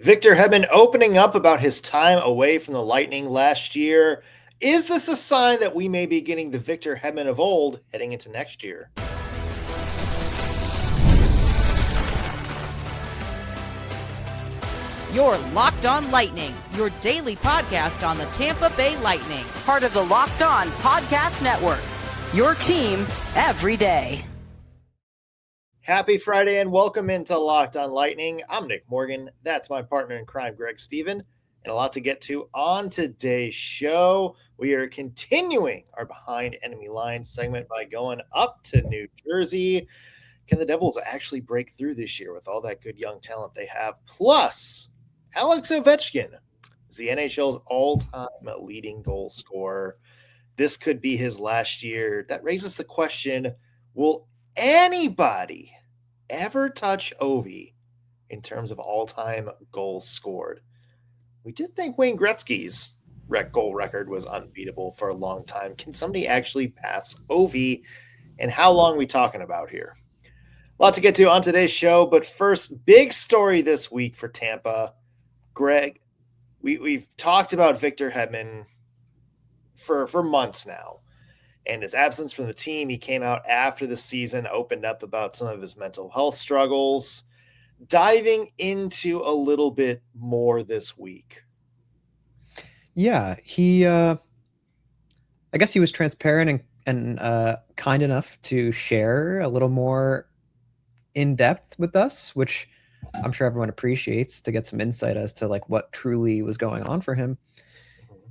Victor Hedman opening up about his time away from the Lightning last year. Is this a sign that we may be getting the Victor Hedman of old heading into next year? You're Locked On Lightning, your daily podcast on the Tampa Bay Lightning, part of the Locked On Podcast Network. Your team every day. Happy Friday and welcome into Locked On Lightning. I'm Nick Morgan. That's my partner in crime, Greg Stephen, and a lot to get to on today's show. We are continuing our Behind Enemy Lines segment by going up to New Jersey. Can the Devils actually break through this year with all that good young talent they have? Plus, Alex Ovechkin is the NHL's all-time leading goal scorer. This could be his last year. That raises the question, will anybody ever touch Ovi in terms of all-time goals scored? We did think Wayne Gretzky's goal record was unbeatable for a long time. Can somebody actually pass Ovi? And how long are we talking about here? A lot to get to on today's show, but first, big story this week for Tampa. Greg, we've talked about Victor Hedman for months now, and his absence from the team. He came out after the season, opened up about some of his mental health struggles. Diving into a little bit more this week. Yeah, I guess he was transparent and kind enough to share a little more in depth with us, which I'm sure everyone appreciates, to get some insight as to like what truly was going on for him.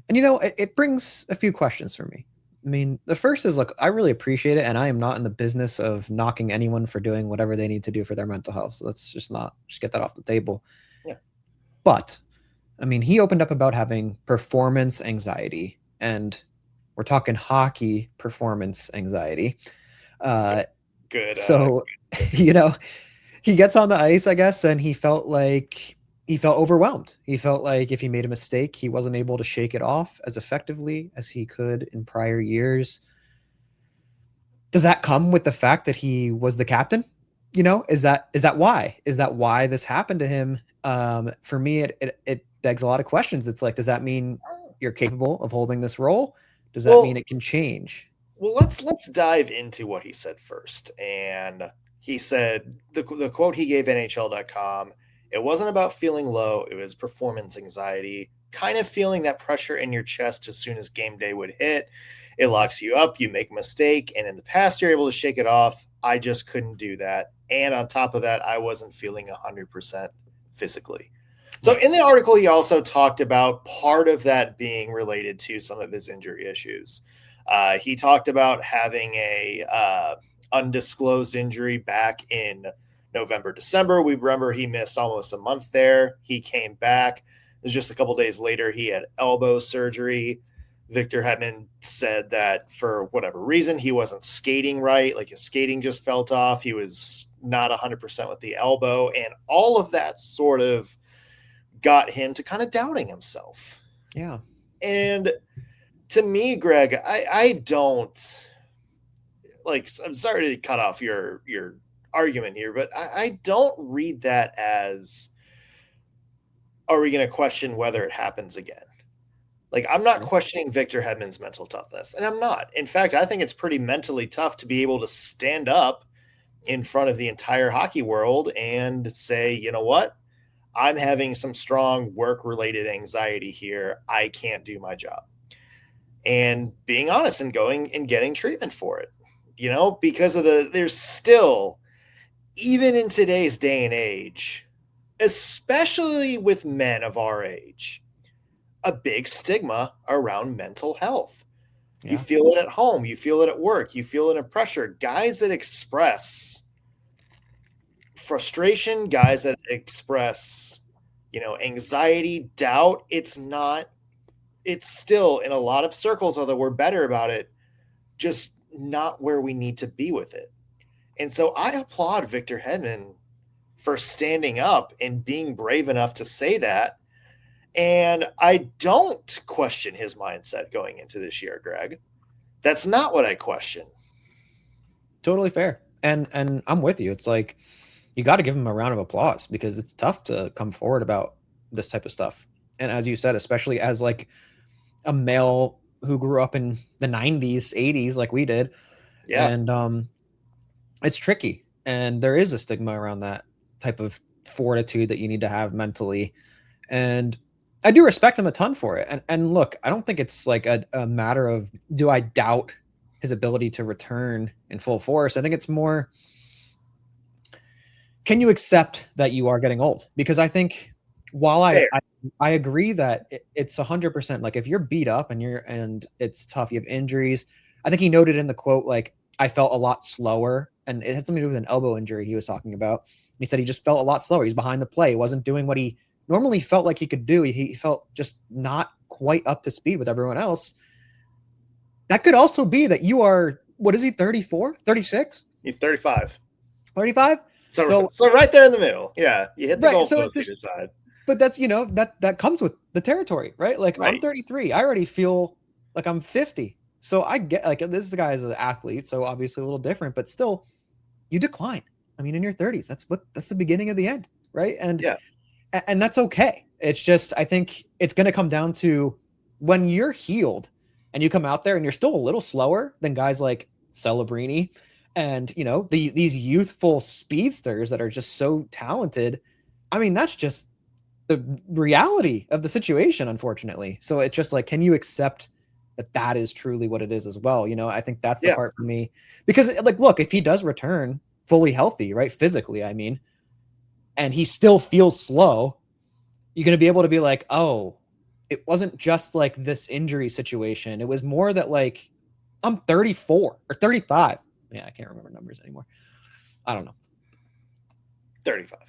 And it brings a few questions for me. I mean, the first is, look, I really appreciate it, and I am not in the business of knocking anyone for doing whatever they need to do for their mental health. So let's just get that off the table. Yeah. But I mean, he opened up about having performance anxiety, and we're talking hockey performance anxiety. Good. So, he gets on the ice, I guess, and he felt overwhelmed. He felt like if he made a mistake, he wasn't able to shake it off as effectively as he could in prior years. Does that come with the fact that he was the captain? Is that why? Is that why this happened to him? For me, it begs a lot of questions. It's like, does that mean you're capable of holding this role? Does that mean it can change? Well, let's dive into what he said first. And he said, the quote he gave NHL.com, it wasn't about feeling low. It was performance anxiety, kind of feeling that pressure in your chest as soon as game day would hit. It locks you up. You make a mistake. And in the past, you're able to shake it off. I just couldn't do that. And on top of that, I wasn't feeling 100% physically. So in the article, he also talked about part of that being related to some of his injury issues. He talked about having a undisclosed injury back in November, December. We remember he missed almost a month there. He came back. It was just a couple days later, he had elbow surgery. Victor Hedman said that for whatever reason, he wasn't skating right. Like his skating just felt off. He was not 100% with the elbow. And all of that sort of got him to kind of doubting himself. Yeah. And to me, Greg, I don't like, I'm sorry to cut off your argument here, but I don't read that as, are we going to question whether it happens again? Like, I'm not questioning Victor Hedman's mental toughness, and I'm not. In fact, I think it's pretty mentally tough to be able to stand up in front of the entire hockey world and say, you know what? I'm having some strong work-related anxiety here. I can't do my job. And being honest and going and getting treatment for it, because of there's still, even in today's day and age, especially with men of our age, a big stigma around mental health. Yeah. You feel it at home. You feel it at work. You feel it in pressure. Guys that express frustration, guys that express, anxiety, doubt, it's still in a lot of circles, although we're better about it, just not where we need to be with it. And so I applaud Victor Hedman for standing up and being brave enough to say that. And I don't question his mindset going into this year, Greg. That's not what I question. Totally fair. And I'm with you. It's like, you got to give him a round of applause, because it's tough to come forward about this type of stuff. And as you said, especially as like a male who grew up in the 90s, 80s, like we did. Yeah. And it's tricky. And there is a stigma around that type of fortitude that you need to have mentally. And I do respect him a ton for it. And look, I don't think it's like a matter of, do I doubt his ability to return in full force? I think it's more, can you accept that you are getting old? Because I think while I agree that it's 100%, like if you're beat up and it's tough, you have injuries. I think he noted in the quote, like, I felt a lot slower, and it had something to do with an elbow injury he was talking about. And he said he just felt a lot slower. He's behind the play. He wasn't doing what he normally felt like he could do. He felt just not quite up to speed with everyone else. That could also be that you are, what is he, 34, 36? He's 35. 35? So right there in the middle. Yeah. You hit the goal post either side. But that's, that comes with the territory, right? Like, right. I'm 33. I already feel like I'm 50. So I get, like, this guy is an athlete, so obviously a little different, but still, you decline. I mean, in your 30s, that's the beginning of the end, right? And yeah, and that's okay. It's just, I think it's going to come down to when you're healed and you come out there and you're still a little slower than guys like Celebrini and, these youthful speedsters that are just so talented. I mean, that's just the reality of the situation, unfortunately. So it's just like, can you accept that is truly what it is as well? I think that's the part for me, because, like, look, if he does return fully healthy, right, physically, I mean, and he still feels slow, you're going to be able to be like, oh, it wasn't just like this injury situation. It was more that, like, I'm 34 or 35. Yeah, I can't remember numbers anymore. I don't know. 35.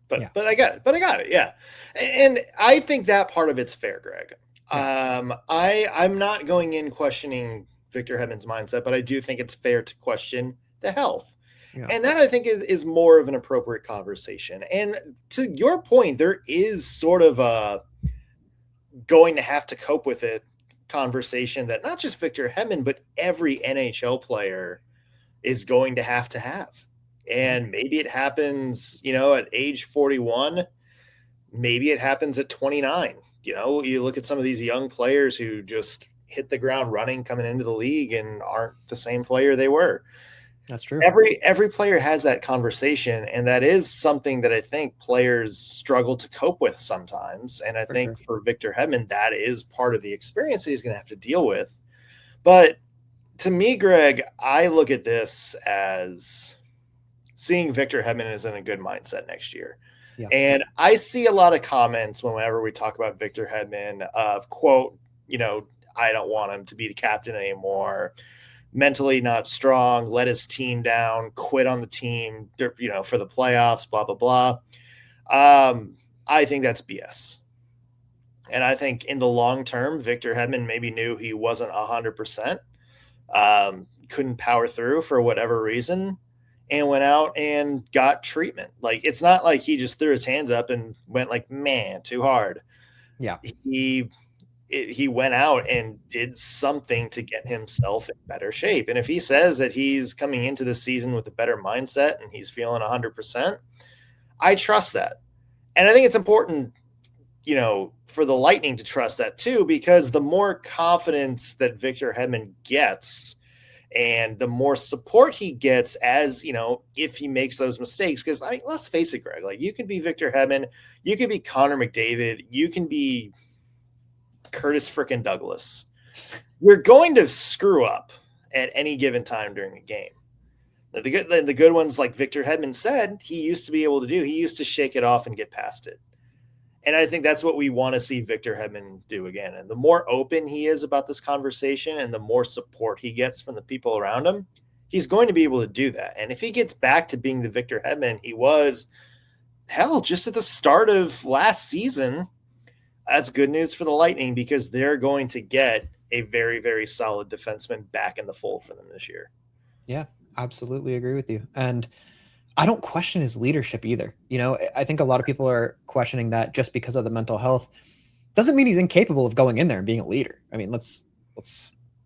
But I got it. Yeah. And I think that part of it's fair, Greg. Yeah. I'm not going in questioning Victor Hedman's mindset, but I do think it's fair to question the health. Yeah. And that, I think, is more of an appropriate conversation. And to your point, there is sort of a going to have to cope with it conversation that not just Victor Hedman, but every NHL player is going to have. And maybe it happens, at age 41. Maybe it happens at 29. You look at some of these young players who just hit the ground running coming into the league and aren't the same player they were. That's true. Every player has that conversation, and that is something that I think players struggle to cope with sometimes. And I think for Victor Hedman, that is part of the experience that he's going to have to deal with. But to me, Greg, I look at this as seeing Victor Hedman is in a good mindset next year. Yeah. And I see a lot of comments whenever we talk about Victor Hedman of, quote, I don't want him to be the captain anymore, mentally not strong, let his team down, quit on the team, for the playoffs, blah, blah, blah. I think that's BS. And I think in the long term, Victor Hedman maybe knew he wasn't 100%, couldn't power through for whatever reason, and went out and got treatment. Like, it's not like he just threw his hands up and went like, man, too hard. Yeah. He went out and did something to get himself in better shape. And if he says that he's coming into the season with a better mindset and he's feeling 100%, I trust that. And I think it's important, for the Lightning to trust that too, because the more confidence that Victor Hedman gets and the more support he gets as, if he makes those mistakes, because let's face it, Greg, like, you can be Victor Hedman, you can be Connor McDavid, you can be Curtis frickin' Douglas. You're going to screw up at any given time during a game. The good ones, like Victor Hedman said, he used to be able to do. He used to shake it off and get past it. And I think that's what we want to see Victor Hedman do again. And the more open he is about this conversation and the more support he gets from the people around him, he's going to be able to do that. And if he gets back to being the Victor Hedman he was, just at the start of last season, that's good news for the Lightning, because they're going to get a very, very solid defenseman back in the fold for them this year. Yeah, absolutely agree with you. And I don't question his leadership either. I think a lot of people are questioning that just because of the mental health. Doesn't mean he's incapable of going in there and being a leader. I mean, let's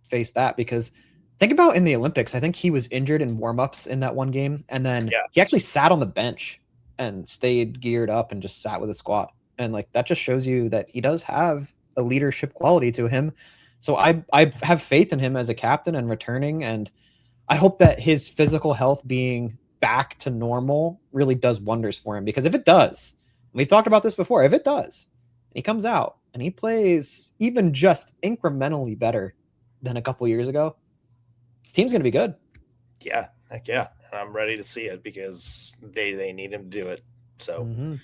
face that, because think about in the Olympics, I think he was injured in warmups in that one game. And then he actually sat on the bench and stayed geared up and just sat with the squad. And like that just shows you that he does have a leadership quality to him. So I have faith in him as a captain and returning, and I hope that his physical health being back to normal really does wonders for him, because if it does, we've talked about this before, if it does, and he comes out and he plays even just incrementally better than a couple years ago, his team's going to be good. Yeah, heck yeah. And I'm ready to see it because they need him to do it. So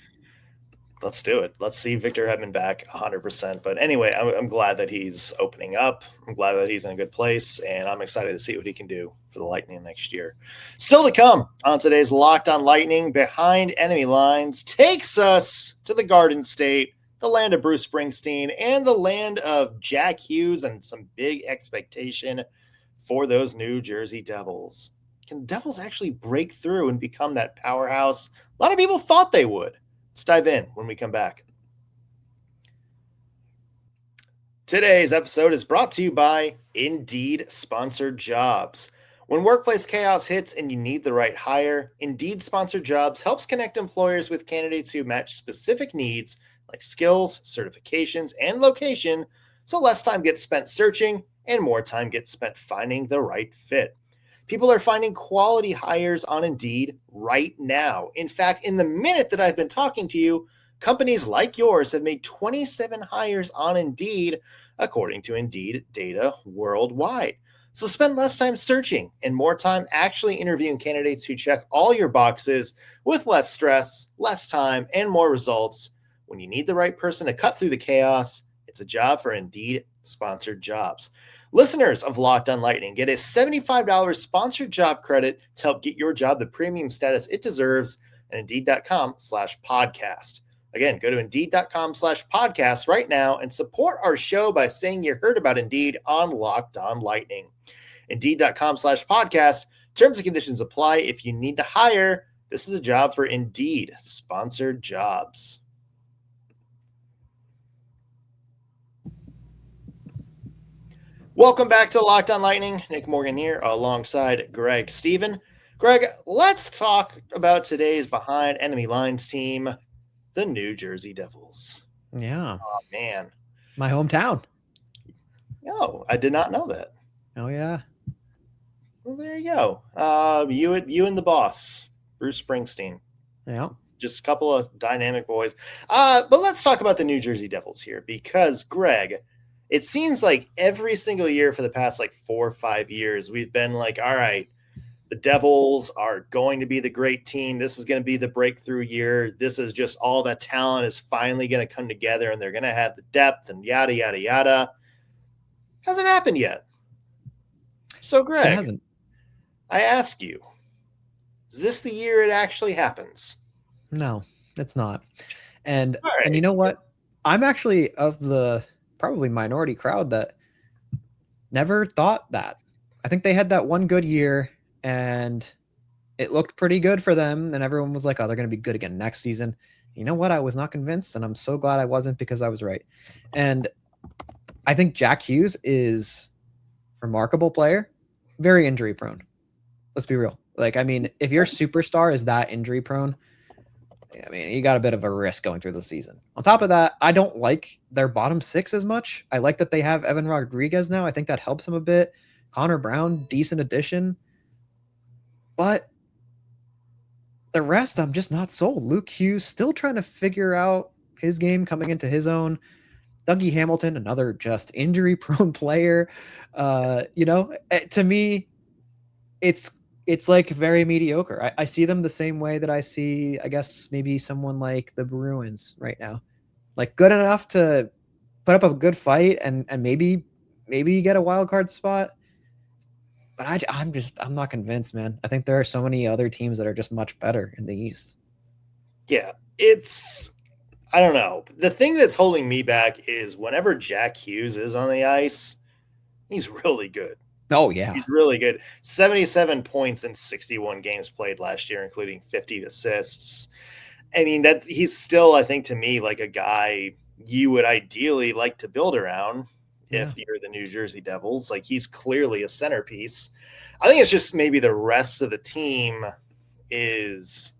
let's do it. Let's see Victor Hedman back 100%. But anyway, I'm glad that he's opening up. I'm glad that he's in a good place, and I'm excited to see what he can do for the Lightning next year. Still to come on today's Locked On Lightning, Behind Enemy Lines takes us to the Garden State, the land of Bruce Springsteen, and the land of Jack Hughes, and some big expectation for those New Jersey Devils. Can the Devils actually break through and become that powerhouse a lot of people thought they would? Let's dive in when we come back. Today's episode is brought to you by Indeed Sponsored Jobs. When workplace chaos hits and you need the right hire, Indeed Sponsored Jobs helps connect employers with candidates who match specific needs like skills, certifications, and location, so less time gets spent searching and more time gets spent finding the right fit. People are finding quality hires on Indeed right now. In fact, in the minute that I've been talking to you, companies like yours have made 27 hires on Indeed, according to Indeed data worldwide. So spend less time searching and more time actually interviewing candidates who check all your boxes with less stress, less time, and more results. When you need the right person to cut through the chaos, it's a job for Indeed Sponsored Jobs. Listeners of Locked On Lightning get a $75 sponsored job credit to help get your job the premium status it deserves at Indeed.com/podcast. Again, go to Indeed.com/podcast right now and support our show by saying you heard about Indeed on Locked On Lightning. Indeed.com/podcast. Terms and conditions apply. If you need to hire, this is a job for Indeed Sponsored Jobs. Welcome back to Locked On Lightning. Nick Morgan here alongside Greg Stephen. Greg, let's talk about today's Behind Enemy Lines team, the New Jersey Devils. Yeah. Oh, man. My hometown. No, I did not know that. Oh, yeah. Well, there you go. You and the boss, Bruce Springsteen. Yeah. Just a couple of dynamic boys. But let's talk about the New Jersey Devils here because, Greg, it seems like every single year for the past 4 or 5 years, we've been like, all right, the Devils are going to be the great team. This is going to be the breakthrough year. This is just all that talent is finally going to come together and they're going to have the depth and yada, yada, yada. Hasn't happened yet. So, Greg, It hasn't. I ask you, is this the year it actually happens? No, it's not. And right. And you know what? I'm actually of the probably minority crowd that never thought that. I think they had that one good year and it looked pretty good for them. And everyone was like, oh, they're going to be good again next season. You know what? I was not convinced, and I'm so glad I wasn't, because I was right. And I think Jack Hughes is a remarkable player, very injury prone. Let's be real. If your superstar is that injury prone, you got a bit of a risk going through the season. On top of that, I don't like their bottom six as much. I like that they have Evan Rodriguez now. I think that helps them a bit. Connor Brown, decent addition. But the rest, I'm just not sold. Luke Hughes still trying to figure out his game coming into his own. Dougie Hamilton, another just injury-prone player. To me, it's like very mediocre. I see them the same way that I see, I guess, maybe someone like the Bruins right now. Like good enough to put up a good fight and maybe get a wild card spot. But I'm not convinced, man. I think there are so many other teams that are just much better in the East. Yeah, I don't know. The thing that's holding me back is whenever Jack Hughes is on the ice, he's really good. Oh, yeah. He's really good. 77 points in 61 games played last year, including 50 assists. He's still, I think, to me, like a guy you would ideally like to build around if you're the New Jersey Devils. He's clearly a centerpiece. I think it's just maybe the rest of the team is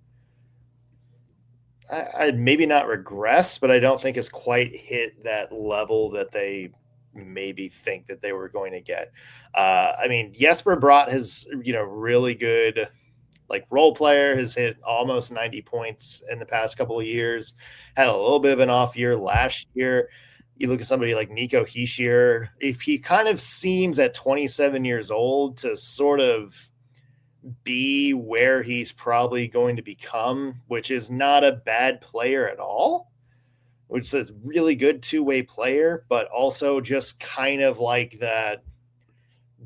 I'd maybe not regress, but I don't think it's quite hit that level that they maybe think that they were going to get. I mean, Jesper Bratt has, really good like role player, has hit almost 90 points in the past couple of years, had a little bit of an off year last year. You look at somebody like Nico Hischier, if he kind of seems at 27 years old to sort of be where he's probably going to become, which is not a bad player at all, which is a really good two-way player, but also just kind of like that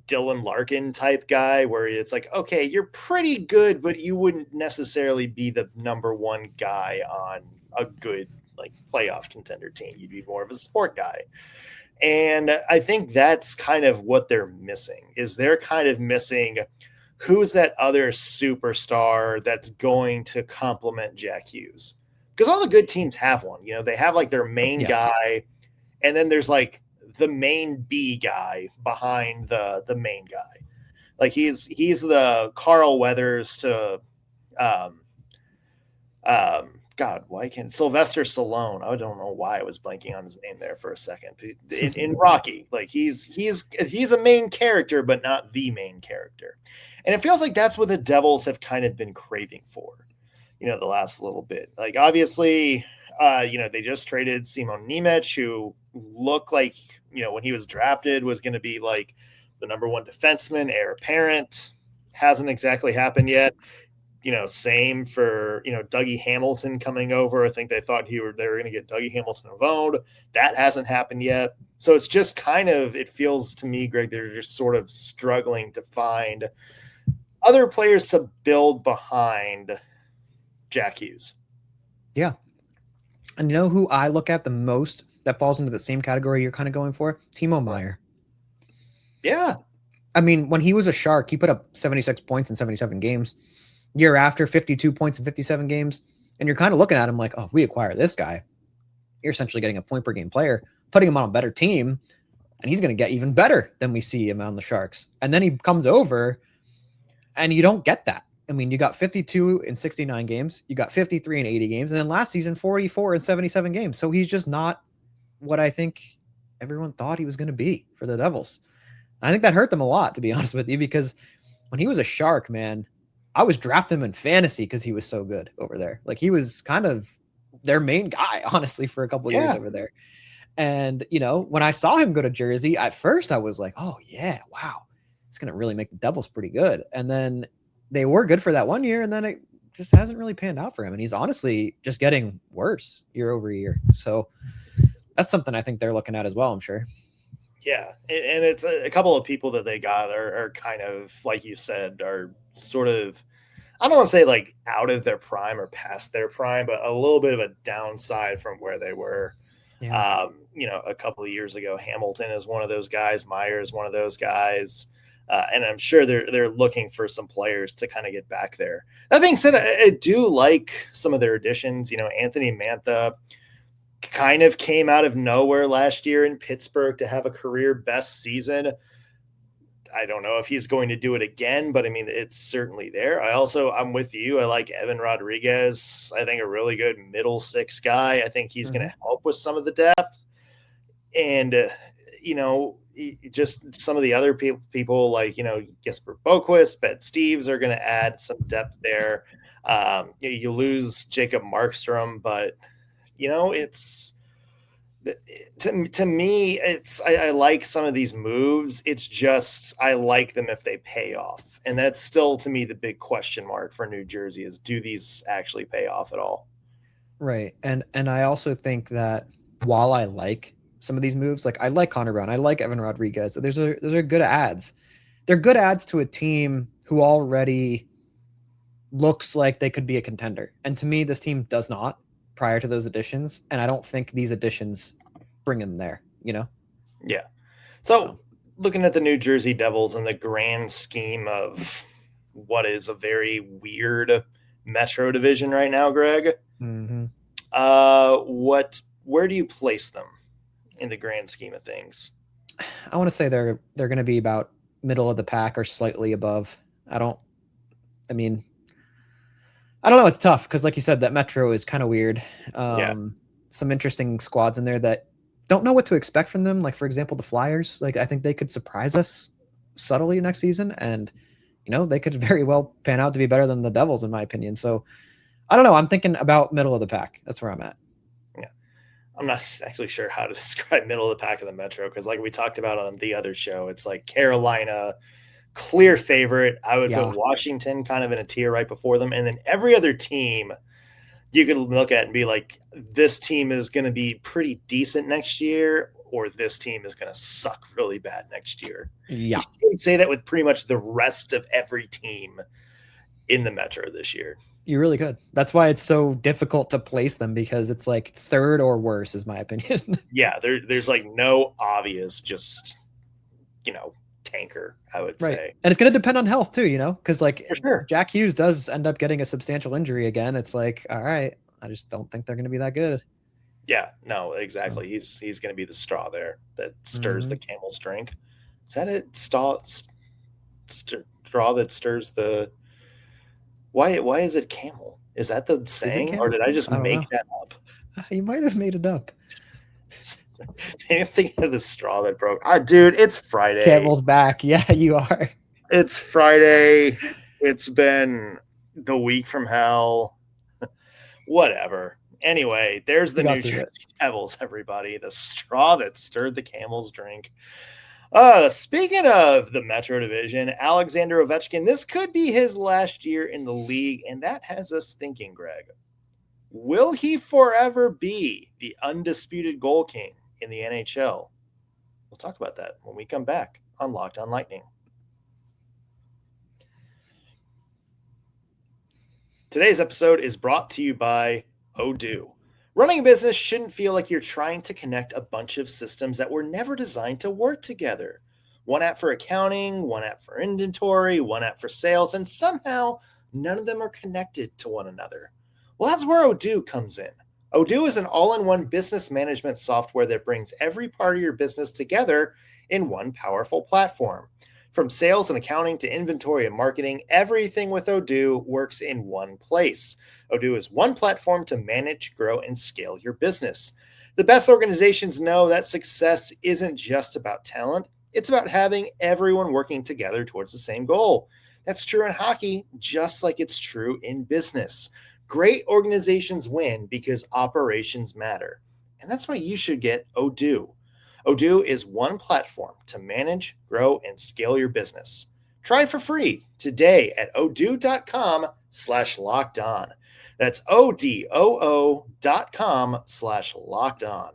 Dylan Larkin type guy where it's like, okay, you're pretty good, but you wouldn't necessarily be the number one guy on a good like playoff contender team. You'd be more of a support guy. And I think that's kind of what they're missing, is they're kind of missing who's that other superstar that's going to complement Jack Hughes. Because all the good teams have one. They have like their main guy, and then there's like the main B guy behind the main guy. Like he's the Carl Weathers to God, why can't Sylvester Stallone? I don't know why I was blanking on his name there for a second. In Rocky, like he's a main character, but not the main character. And it feels like that's what the Devils have kind of been craving for, the last little bit. Like obviously, they just traded Simon Nemec, who looked like, when he was drafted was going to be like the number one defenseman, heir apparent. Hasn't exactly happened yet. Same for, Dougie Hamilton coming over. I think they thought they were going to get Dougie Hamilton involved. That hasn't happened yet. So it's just kind of, it feels to me, Greg, they're just sort of struggling to find other players to build behind Jack Hughes. Yeah. And you know who I look at the most that falls into the same category you're kind of going for? Timo Meier. Yeah. I mean, when he was a Shark, he put up 76 points in 77 games. Year after, 52 points in 57 games. And you're kind of looking at him like, oh, if we acquire this guy, you're essentially getting a point per game player, putting him on a better team, and he's going to get even better than we see him on the Sharks. And then he comes over, and you don't get that. I mean, you got 52 in 69 games. You got 53 in 80 games. And then last season, 44 in 77 games. So he's just not what I think everyone thought he was going to be for the Devils. And I think that hurt them a lot, to be honest with you, because when he was a Shark, man, I was drafting him in fantasy because he was so good over there. Like he was kind of their main guy, honestly, for a couple of years over there. And, when I saw him go to Jersey, at first I was like, oh yeah, wow. It's going to really make the Devils pretty good. And then they were good for that 1 year, and then it just hasn't really panned out for him. And he's honestly just getting worse year over year. So that's something I think they're looking at as well, I'm sure. Yeah. And it's a couple of people that they got are kind of, like you said, are sort of, I don't want to say like out of their prime or past their prime, but a little bit of a downside from where they were. Yeah. A couple of years ago. Hamilton is one of those guys. Meier is one of those guys. And I'm sure they're looking for some players to kind of get back there. That being said, I do like some of their additions. Anthony Mantha kind of came out of nowhere last year in Pittsburgh to have a career best season. I don't know if he's going to do it again, but I mean, it's certainly there. I'm with you. I like Evan Rodriguez. I think a really good middle six guy. I think he's going to help with some of the depth. And, just some of the other people like, Jesper Boquist, Ben Steves are going to add some depth there. You lose Jacob Markstrom, but, it's to me, I like some of these moves. It's just I like them if they pay off. And that's still, to me, the big question mark for New Jersey is, do these actually pay off at all? Right. And I also think that while I like some of these moves, like I like Connor Brown, I like Evan Rodriguez, those are good ads. They're good ads to a team who already looks like they could be a contender. And to me, this team does not prior to those additions. And I don't think these additions bring them there, Yeah. So looking at the New Jersey Devils in the grand scheme of what is a very weird Metro division right now, Greg, where do you place them in the grand scheme of things? I want to say they're going to be about middle of the pack or slightly above. I don't know. It's tough because, like you said, that Metro is kind of weird. Yeah. Some interesting squads in there that don't know what to expect from them. Like, for example, the Flyers. Like, I think they could surprise us subtly next season, and they could very well pan out to be better than the Devils, in my opinion. So, I don't know. I'm thinking about middle of the pack. That's where I'm at. Yeah. I'm not actually sure how to describe middle of the pack of the Metro because, like we talked about on the other show, it's like Carolina, clear favorite. I would put Washington kind of in a tier right before them. And then every other team you could look at and be like, this team is going to be pretty decent next year, or this team is going to suck really bad next year. Yeah. You can say that with pretty much the rest of every team in the Metro this year. You really could. That's why it's so difficult to place them, because it's like third or worse, is my opinion. Yeah, there's like no obvious, just, tanker, I would say. And it's going to depend on health too, because like For sure. Jack Hughes does end up getting a substantial injury again. It's like, all right, I just don't think they're going to be that good. Yeah, no, exactly. So. He's going to be the straw there that stirs the camel's drink. Is that it? Straw that stirs the... Why is it camel? Is that the saying, or did I just make that up? You might have made it up. I'm thinking of the straw that broke. Dude, it's Friday. Camel's back. Yeah, you are. It's Friday. It's been the week from hell. Whatever. Anyway, there's the New Jersey Devils, everybody. The straw that stirred the camel's drink. Speaking of the Metro Division, Alexander Ovechkin, this could be his last year in the league, and that has us thinking, Greg. Will he forever be the undisputed goal king in the NHL? We'll talk about that when we come back on Locked On Lightning. Today's episode is brought to you by Odoo. Running a business shouldn't feel like you're trying to connect a bunch of systems that were never designed to work together. One app for accounting, one app for inventory, one app for sales, and somehow none of them are connected to one another. Well, that's where Odoo comes in. Odoo is an all-in-one business management software that brings every part of your business together in one powerful platform. From sales and accounting to inventory and marketing, everything with Odoo works in one place. Odoo is one platform to manage, grow, and scale your business. The best organizations know that success isn't just about talent. It's about having everyone working together towards the same goal. That's true in hockey, just like it's true in business. Great organizations win because operations matter. And that's why you should get Odoo. Odoo is one platform to manage, grow, and scale your business. Try it for free today at odoo.com/lockedon. That's odoo.com/lockedon.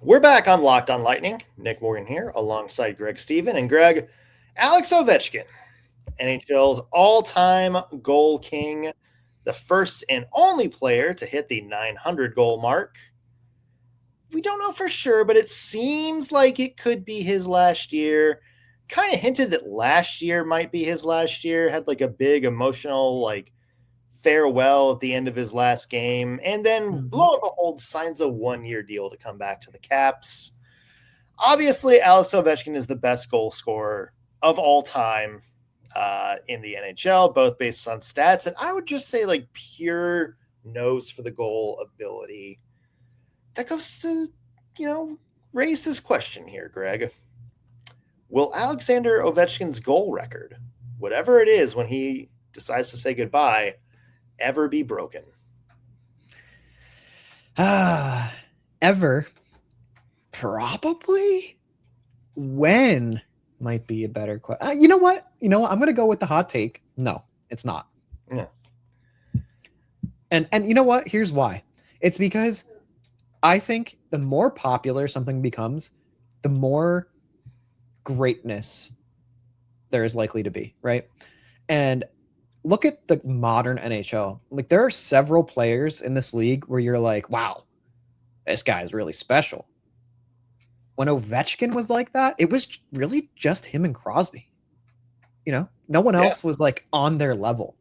We're back on Locked On Lightning. Nick Morgan here alongside Greg Stephen. And Greg, Alex Ovechkin, NHL's all-time goal king, the first and only player to hit the 900 goal mark. We don't know for sure, but it seems like it could be his last year. Kind of hinted that last year might be his last year. Had like a big emotional farewell at the end of his last game. And then lo and behold, signs a one-year deal to come back to the Caps. Obviously, Alex Ovechkin is the best goal scorer of all time in the NHL, both based on stats. And I would just say pure nose for the goal ability. That goes to, raise this question here, Greg. Will Alexander Ovechkin's goal record, whatever it is when he decides to say goodbye, ever be broken? Ever? Probably. When might be a better question. You know what? I'm going to go with the hot take. No, it's not. Yeah. And you know what? Here's why. It's because I think the more popular something becomes, the more greatness there is likely to be, right? And look at the modern NHL. There are several players in this league where you're like, wow, this guy is really special. When Ovechkin was like that, it was really just him and Crosby. No one else was on their level.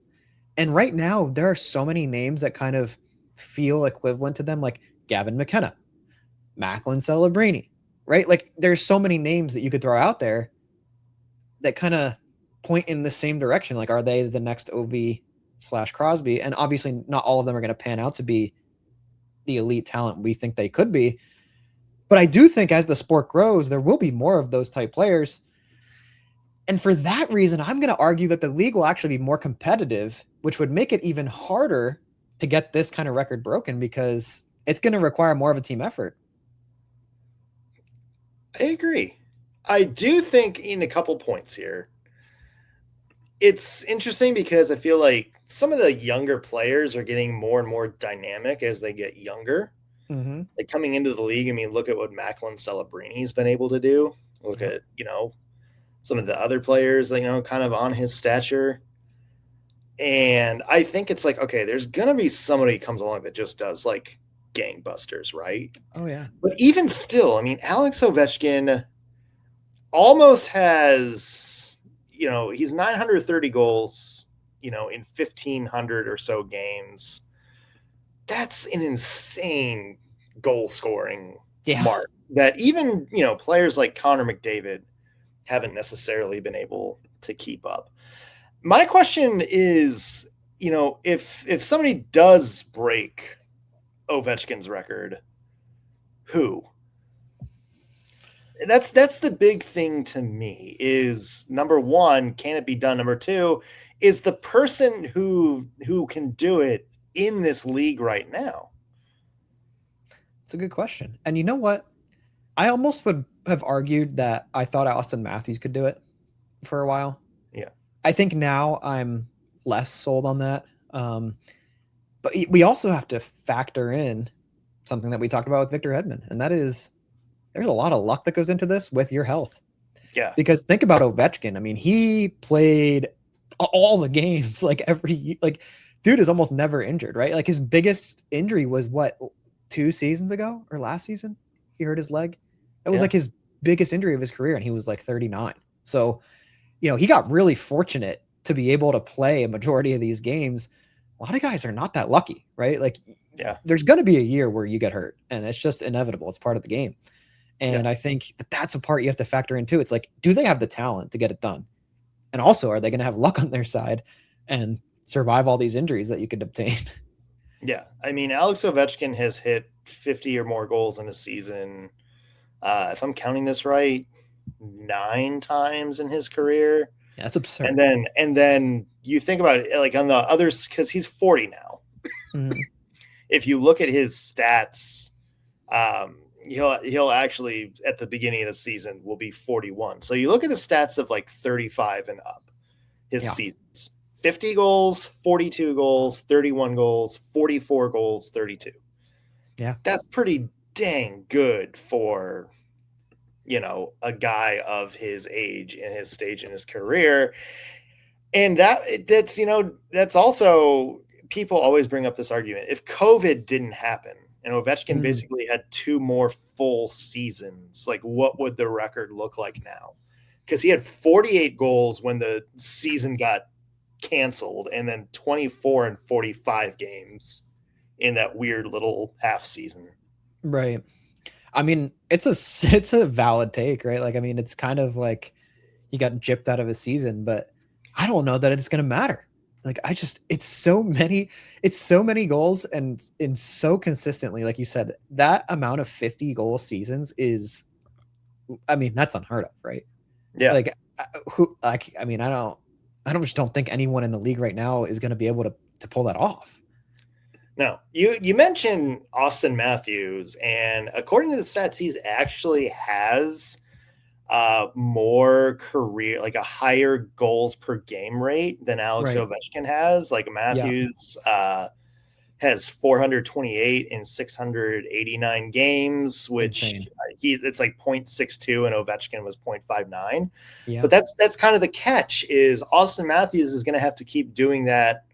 And right now, there are so many names that kind of feel equivalent to them, like Gavin McKenna, Macklin Celebrini, right? There's so many names that you could throw out there that kind of point in the same direction. Like, are they the next OV/Crosby? And obviously not all of them are going to pan out to be the elite talent we think they could be. But I do think as the sport grows, there will be more of those type players. And for that reason, I'm going to argue that the league will actually be more competitive, which would make it even harder to get this kind of record broken because it's going to require more of a team effort. I agree. I do think in a couple points here, it's interesting because I feel like some of the younger players are getting more and more dynamic as they get younger. Mm-hmm. Like coming into the league, I mean, look at what Macklin Celebrini's been able to do. Look at, some of the other players, kind of on his stature. And I think it's like, okay, there's going to be somebody who comes along that just does like gangbusters, right? Oh, yeah. But even still, I mean, Alex Ovechkin almost has, he's 930 goals, in 1,500 or so games. That's an insane goal scoring mark that even, players like Connor McDavid haven't necessarily been able to keep up. My question is, if somebody does break Ovechkin's record, who? That's the big thing to me is, number one, can it be done? Number two, is the person who can do it in this league right now? It's a good question. And you know what? I almost would have argued that I thought Austin Matthews could do it for a while. Yeah. I think now I'm less sold on that. But we also have to factor in something that we talked about with Victor Hedman, and that is there's a lot of luck that goes into this with your health. Yeah. Because think about Ovechkin. I mean, he played all the games, dude is almost never injured, right? Like his biggest injury was 2 seasons ago or last season? He hurt his leg. It was like his biggest injury of his career, and he was like 39. So, he got really fortunate to be able to play a majority of these games. A lot of guys are not that lucky, right? Like, there's going to be a year where you get hurt, and it's just inevitable. It's part of the game. And I think that's a part you have to factor in too. It's like, do they have the talent to get it done? And also, are they going to have luck on their side and survive all these injuries that you could obtain? Yeah. I mean, Alex Ovechkin has hit 50 or more goals in a season. If I'm counting this right, 9 times in his career. Yeah, that's absurd. And then you think about it, like on the others, because he's 40 now. Mm-hmm. If you look at his stats, he'll actually at the beginning of the season will be 41. So you look at the stats of like 35 and up, his seasons: 50 goals, 42 goals, 31 goals, 44 goals, 32. Yeah, that's pretty dang good for a guy of his age and his stage in his career. And that's also, people always bring up this argument. If COVID didn't happen and Ovechkin basically had 2 more full seasons, like what would the record look like now? Because he had 48 goals when the season got canceled, and then 24 and 45 games in that weird little half season. Right. I mean, it's a valid take, right? Like, I mean, it's kind of like he got gypped out of his season, but I don't know that it's going to matter. Like, it's so many goals and so consistently, like you said, that amount of 50 goal seasons is, I mean, that's unheard of, right? Yeah. Like, I just don't think anyone in the league right now is going to be able to pull that off. No, you mentioned Austin Matthews, and according to the stats, he's actually has more career, like a higher goals per game rate than Alex Ovechkin has. Like Matthews has 428 in 689 games, which it's like 0.62, and Ovechkin was 0.59. Yeah. But that's kind of the catch, is Austin Matthews is going to have to keep doing that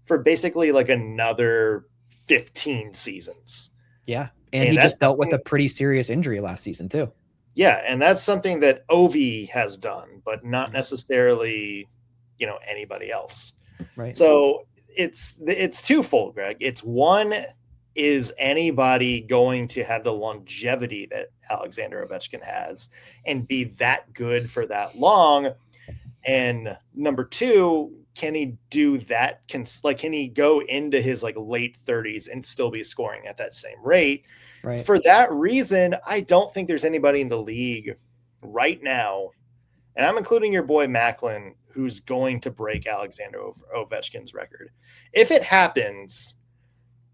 for basically like another 15 seasons. Yeah. And he just dealt with a pretty serious injury last season too. Yeah. And that's something that Ovi has done, but not necessarily, anybody else. Right. So it's twofold, Greg. It's one, is anybody going to have the longevity that Alexander Ovechkin has and be that good for that long? And number two, can he do that? Can he go into his like late 30s and still be scoring at that same rate? Right. For that reason, I don't think there's anybody in the league right now, and I'm including your boy Macklin, who's going to break Alexander Ovechkin's record. If it happens,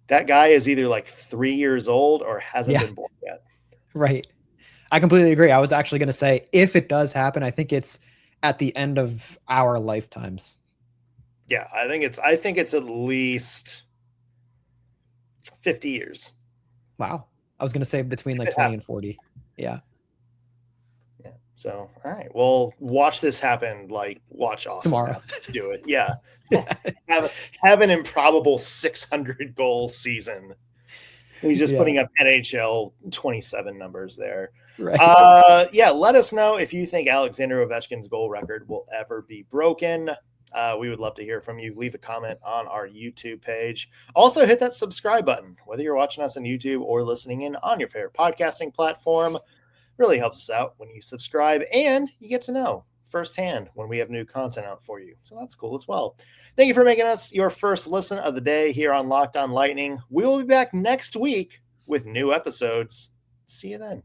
that guy is either like 3 years old or hasn't been born yet. Right. I completely agree. I was actually going to say, if it does happen, I think it's at the end of our lifetimes. Yeah, I think it's at least 50 years. Wow. I was going to say between like 20 and 40. Yeah. Yeah. So, all right. Well, watch this happen. Like, watch Austin Tomorrow. Do it. Yeah. have an improbable 600 goal season. He's just putting up NHL 27 numbers there. Right. Let us know if you think Alexander Ovechkin's goal record will ever be broken. We would love to hear from you. Leave a comment on our YouTube page. Also, hit that subscribe button, whether you're watching us on YouTube or listening in on your favorite podcasting platform. Really helps us out when you subscribe, and you get to know firsthand when we have new content out for you. So that's cool as well. Thank you for making us your first listen of the day here on Locked On Lightning. We will be back next week with new episodes. See you then.